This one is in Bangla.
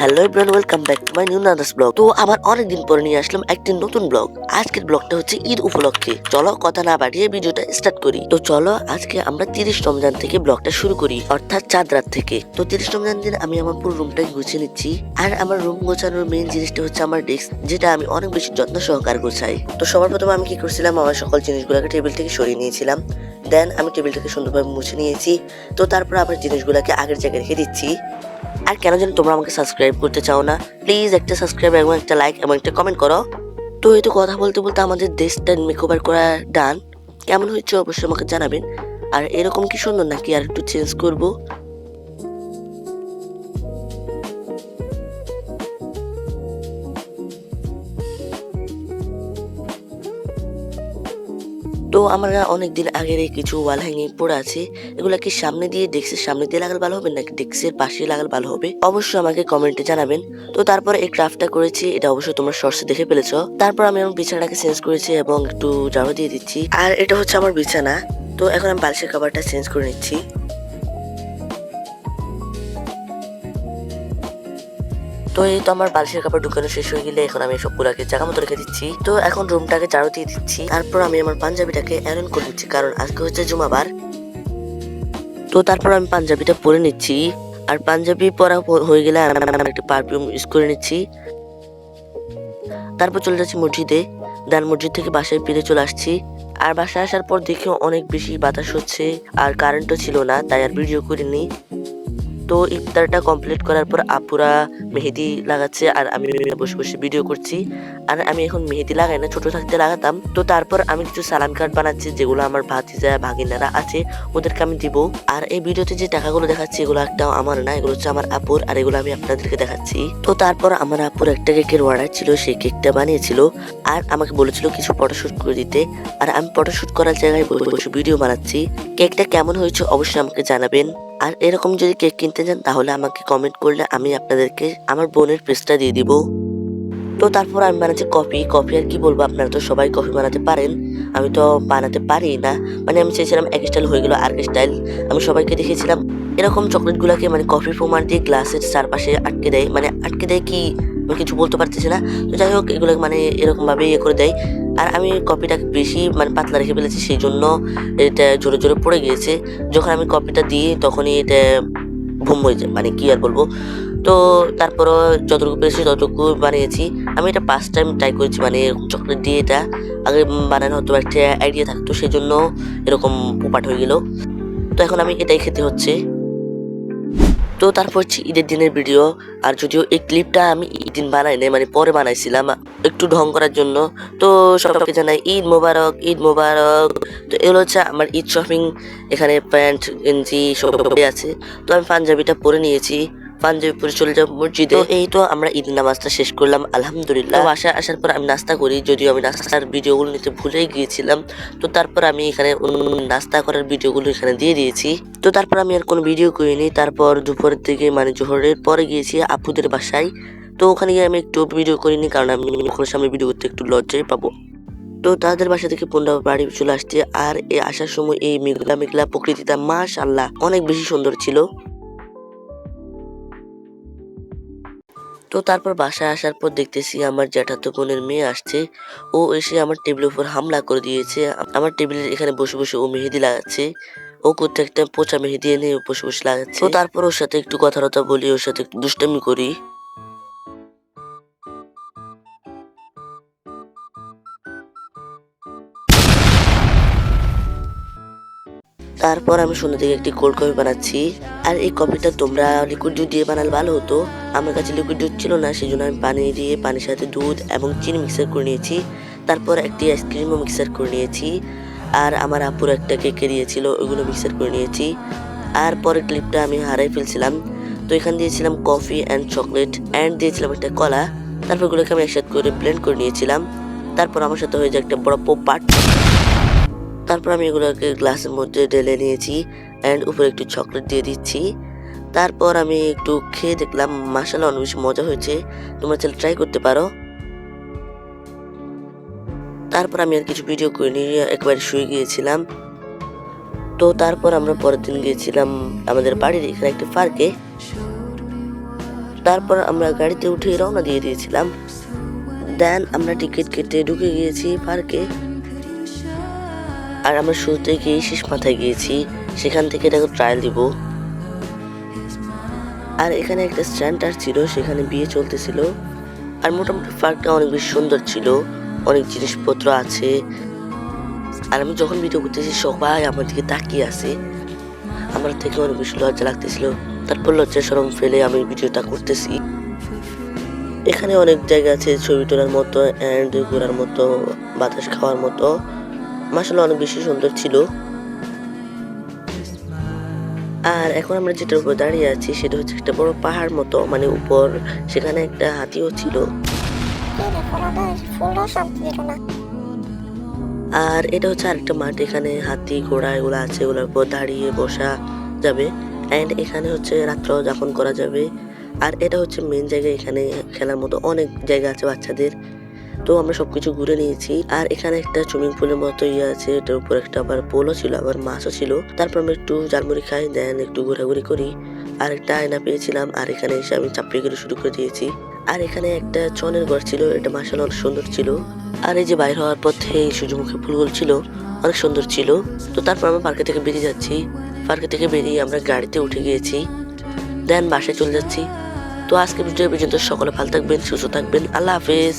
Hello everyone, welcome back to my new নাদাস ব্লগ। তো আবার অনেকদিন পরে নিয়ে আসলাম একটি নতুন ব্লগ। আজকের ব্লগটা হচ্ছে ঈদ উপলক্ষে। চলো কথা না বাড়িয়ে ভিডিওটা স্টার্ট করি। তো চলো আজকে আমরা 30 রমজান থেকে ব্লগটা শুরু করি, অর্থাৎ চাঁদ রাত থেকে। তো 30 রমজান দিন আমি আমার পুরো রুমটাকে গুছিয়ে নিচ্ছি। আর আমার রুম গোছানোর মেইন জিনিসটা হচ্ছে আমার ডেস্ক, যেটা আমি অনেক বেশি যত্ন সহকারে গোছাই। তো সবার প্রথমে আমি কি করছিলাম, আমার সকল জিনিসগুলোকে টেবিল থেকে সরিয়ে নিয়েছিলাম। দেন আমি টেবিলটাকে সুন্দরভাবে মুছে নিয়েছি। তো তারপর আবার জিনিসগুলোকে আগের জায়গায় রেখে দিচ্ছি। আর কেন যেন তোমরা আমাকে সাবস্ক্রাইব করতে চাও না, প্লিজ একটা সাবস্ক্রাইব এবং একটা লাইক এবং একটা কমেন্ট করো। তো এই তো কথা বলতে বলতে আমাদের দেশটা মেকওভার করা ডান। কেমন হয়েছে অবশ্যই আমাকে জানাবেন। আর এরকম কি সুন্দর নাকি আর একটু চেঞ্জ করব? তো আমরা অনেকদিন আগের এই কিছু ওয়াল হ্যাঙ্গিং পড়ে আছে, এগুলা কি সামনে দিয়ে ডেস্কের সামনে দিয়ে লাগালে ভালো হবে নাকি ডেস্কের পাশে লাগালে ভালো হবে? অবশ্যই আমাকে কমেন্টে জানাবেন। তো তারপর এই ক্রাফটটা করেছি, এটা অবশ্যই তোমরা শর্টসে দেখে ফেলেছো। তারপর আমি আমার বিছানাটাকে চেঞ্জ করেছি এবং একটু ঝাড়ু দিয়ে দিচ্ছি। আর এটা হচ্ছে আমার বিছানা। তো এখন আমি বালিশের কভারটা চেঞ্জ করে নিচ্ছি। তো এই তো আমার বালিশের কাপড় ঢুকানো শেষ হয়ে গেলে এখন আমি সবগুলোকে জায়গা মতো রেখে দিচ্ছি। তো এখন রুমটাকে ঝাড়ু দিয়ে দিচ্ছি। তারপর আমি আমার পাঞ্জাবিটাকে আয়রন করে দিচ্ছি, কারণ আজকে হচ্ছে জুমাবার। তো তারপর আমি পাঞ্জাবিটা পরে নিচ্ছি। আর পাঞ্জাবি পরা হয়ে গেলে আমি একটা পারফিউম ইউজ করে নিচ্ছি। তারপর চলে যাচ্ছি মসজিদে। দেন মসজিদ থেকে বাসায় ফিরে চলে আসছি। আর বাসায় আসার পর দেখি অনেক বেশি বাতাস হচ্ছে আর কারেন্টও ছিল না, তাই আর ভিডিও করিনি। তো ইফতারটা কমপ্লিট করার পর আপুরা মেহেদি লাগাচ্ছে আর আমি বসে বসে ভিডিও করছি। আর আমি এখন মেহেদি লাগাই না, ছোট থাকতে লাগাতাম। তো তারপর আমি কিছু সালাম কার্ড বানাচ্ছি, যেগুলো আমার ভাতিজা ভাগিনারা আছে ওদেরকে আমি দিব। আর এই ভিডিওতে যে টাকাগুলো দেখাচ্ছি এগুলো একটাও আমার না, এগুলো হচ্ছে আমার আপুর, আর এগুলো আমি আপনাদেরকে দেখাচ্ছি। তো তারপর আমার আপুর একটা কেকের অর্ডার ছিল, সেই কেকটা বানিয়েছিল আর আমাকে বলেছিল কিছু ফটোশুট করে দিতে। আর আমি ফটোশুট করার জায়গায় বসে ভিডিও বানাচ্ছি। কেকটা কেমন হয়েছে অবশ্যই আমাকে জানাবেন। আর এরকম যদি কেক কিনতে চান তাহলে আমাকে কমেন্ট করলে আমি আপনাদেরকে আমার বোনের পেজটা দিয়ে দিব। তো তারপর আমি বানাচ্ছি কফি। কফি আর কি বলবো, আপনারা তো সবাই কফি বানাতে পারেন, আমি তো বানাতে পারি না। মানে আমি চেয়েছিলাম এক স্টাইল, হয়ে গেল আর স্টাইল। আমি সবাইকে দেখিয়েছিলাম এরকম চকলেটগুলোকে মানে কফি ফোমার দিয়ে গ্লাসের চারপাশে আটকে দেয়, মানে আটকে দেয় কি আমি কিছু বলতে পারতেছি না। তো যাই হোক এগুলো মানে এরকম ভাবে ইয়ে করে দেয়। আর আমি কফিটাকে বেশি মানে পাতলা রেখে ফেলেছি, সেই জন্য এটা জোরে জোরে পড়ে গিয়েছে। যখন আমি কফিটা দিই তখনই এটা ভুম হয়ে যায়, মানে কি আর বলবো। তো তারপরও যতটুকু পেরেছি ততটুকু বানিয়েছি। আমি এটা ফার্স্ট টাইম ট্রাই করেছি, মানে চকলেট দিয়ে এটা আগে বানানো হতো একটা আইডিয়া থাকতো, সেই জন্য এরকম পোপাট হয়ে গেল। তো এখন আমি এটাই খেতে হচ্ছে। তো তারপর হচ্ছে ঈদের দিনের ভিডিও। আর যদিও এই ক্লিপটা আমি ঈদ দিন বানাই নাই, মানে পরে বানাইছিলাম একটু ঢং করার জন্য। তো সবাইকে জানাই ঈদ মোবারক, ঈদ মোবারক। তো এগুলো হচ্ছে আমার ঈদ শপিং। এখানে প্যান্ট গেঞ্জি সবই আছে। তো আমি পাঞ্জাবিটা পরে নিয়েছি, পাঞ্জাবি পরে চলে যাব মসজিদে। তো এই তো আমরা ঈদ নামাজটা শেষ করলাম আলহামদুলিল্লাহ। বাসায় আসার পর আমি নাস্তা করি, যদিও আমি নাস্তার ভিডিওগুলো নিতে ভুলেই গিয়েছিলাম। তো তারপর আমি এখানে নাস্তা করার ভিডিওগুলো এখানে দিয়ে দিয়েছি। তো তারপর আমি আর কোনো ভিডিও করিনি। তারপর দুপুরের দিকে মানে জোহরের পরে গিয়েছি আপুদের বাসায়। তো ওখানে গিয়ে আমি একটু ভিডিও করিনি, কারণ আমি ওখানে সামনে ভিডিও করতে একটু লজ্জাই পাবো। তো তাদের বাসা থেকে পুনরায় বাড়ি চলে আসছে। আর এই আসার সময় এই মেঘলা মেঘলা প্রকৃতিটা মাশাআল্লাহ অনেক বেশি সুন্দর ছিল। তো তারপর বাসায় আসার পর দেখতেছি আমার জ্যাঠাতো বোনের মেয়ে আসছে। ও এসে আমার টেবিলের উপর হামলা করে দিয়েছে। আমার টেবিলের এখানে বসে বসে ও মেহেদি লাগাচ্ছে। ও কোথাও একটা পচা মেহেদি এনে বসে বসে লাগাচ্ছে। তো তারপর ওর সাথে একটু কথাবার্তা বলি, ওর সাথে একটু দুষ্টামি করি। তারপর আমি সন্ধ্যা থেকে একটি কোল্ড কফি বানাচ্ছি। আর এই কফিটা তোমরা লিকুইড দুধ দিয়ে বানালে ভালো হতো। আমার কাছে লিকুইড দুধ ছিল না, সেই জন্য আমি পানি দিয়ে পানির সাথে দুধ এবং চিনি মিক্সার করে নিয়েছি। তারপর একটি আইসক্রিমও মিক্সার করে নিয়েছি। আর আমার আপুর একটা কেকে দিয়েছিল, ওইগুলো মিক্সার করে নিয়েছি। আর পরের ক্লিপটা আমি হারাই ফেলছিলাম। তো এখানে দিয়েছিলাম কফি অ্যান্ড চকলেট অ্যান্ড দিয়েছিলাম একটা কলা। তারপর এগুলোকে আমি একসাথে করে ব্লেন্ড করে নিয়েছিলাম। তারপর আমার সাথে হয়ে যায় একটা বড় পোপাট। তারপর আমি এগুলোকে গ্লাসের মধ্যে ঢেলে নিয়েছি অ্যান্ড উপরে একটু চকলেট দিয়ে দিচ্ছি। তারপর আমি একটু খেয়ে দেখলাম, মাশাআল্লাহ অনেক বেশি মজা হয়েছে। তোমরা চাইলে ট্রাই করতে পারো। তারপর আমি আর কিছু ভিডিও করে নিয়ে একবারে শুয়ে গিয়েছিলাম। তো তারপর আমরা পরের দিন গিয়েছিলাম আমাদের বাড়ির এখানে একটা পার্কে। তারপর আমরা গাড়িতে উঠে রওনা দিয়ে দিয়েছিলাম। দেন আমরা টিকিট কেটে ঢুকে গিয়েছি পার্কে। আর আমরা শুরুতে গিয়ে শেষ মাথায় গিয়েছি, সেখান থেকে দেখো ট্রায়াল দিব। আর এখানে একটা সেন্টার ছিল, সেখানে বিয়ে চলতেছিল। আর মোটামুটি পার্কটা অনেক বেশি সুন্দর ছিল, অনেক জিনিসপত্র আছে। আর আমি যখন ভিডিও করতেছি সবাই আমার দিকে তাকিয়ে আছে, আমার থেকে অনেক বেশি লজ্জা লাগতেছিল। তারপর লজ্জা শরম ফেলে আমি ভিডিওটা করতেছি। এখানে অনেক জায়গা আছে ছবি তোলার মতো এন্ড ঘোরার মতো, বাতাস খাওয়ার মতো। মাশাআল্লাহ অনেক বেশি সুন্দর ছিল। আর এখন আমরা যেটার উপর দাঁড়িয়ে আছি সেটা হচ্ছে একটা বড় পাহাড় মতো, মানে উপর, সেখানে একটা হাতিও ছিল। আর এটা হচ্ছে আরেকটা মাঠ, এখানে হাতি ঘোড়া এগুলো আছে, এগুলোর উপর দাঁড়িয়ে বসা যাবে। এন্ড এখানে হচ্ছে রাত্র যাপন করা যাবে। আর এটা হচ্ছে মেন জায়গা, এখানে খেলার মতো অনেক জায়গা আছে বাচ্চাদের। তো আমরা সবকিছু ঘুরে নিয়েছি। আর এখানে একটা সুইমিং পুলের মতো ইয়ে আছে, এটার উপর একটা আবার পোলও ছিল, আবার মাছও ছিল। তারপর আমরা একটু ঝালমুড়ি খাই, দেন একটু ঘোরাঘুরি করি। আর একটা আয়না পেয়েছিলাম, আর এখানে এসে আমি চাপিয়ে করে শুরু করে দিয়েছি। আর এখানে একটা চনের ঘর ছিল, এটা মাশাআল্লাহ অনেক সুন্দর ছিল। আর এই যে বাইর হওয়ার পথে এই সূর্যমুখী ফুলগুলো ছিল, অনেক সুন্দর ছিল। তো তারপর আমরা পার্কে থেকে বেরিয়ে যাচ্ছি। পার্কে থেকে বেরিয়ে আমরা গাড়িতে উঠে গিয়েছি, দেন বাসায় চলে যাচ্ছি। তো আজকে ভিডিও পর্যন্ত, সকলে ভালো থাকবেন, সুস্থ থাকবেন, আল্লাহ হাফেজ।